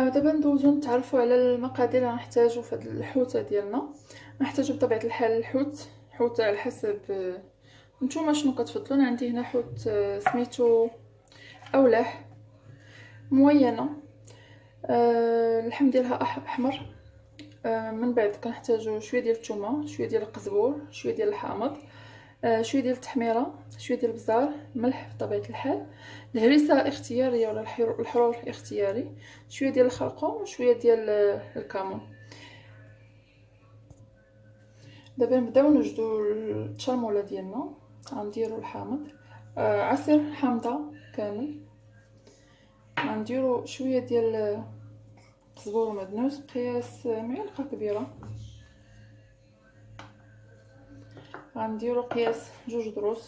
دابا ندوزو نتعرفوا على المقادير اللي غنحتاجو في هاد الحوته ديالنا. غنحتاجو بطبيعه الحال الحوت على حسب نتوما شنو كتفضلوا. انا عندي هنا حوت سميتو اولاح موينه، اللحم ديالها احمر. من بعد كنحتاجو شويه ديال الثومه، شويه ديال القزبور، شويه ديال الحامض، شويه ديال التحميره، شويه ديال البزار، ملح بطبيعه الحال، الهريسه اختياريه ولا الحرور اختياري، شويه ديال الخرقوم وشويه ديال الكمون. دابا نبداو نوجدو التشرموله ديالنا. غنديرو الحامض، عصير حامضه كامل. غنديرو شويه ديال القزبور ومعدنوس قياس معلقه كبيره. غنديرو قياس 2 دروس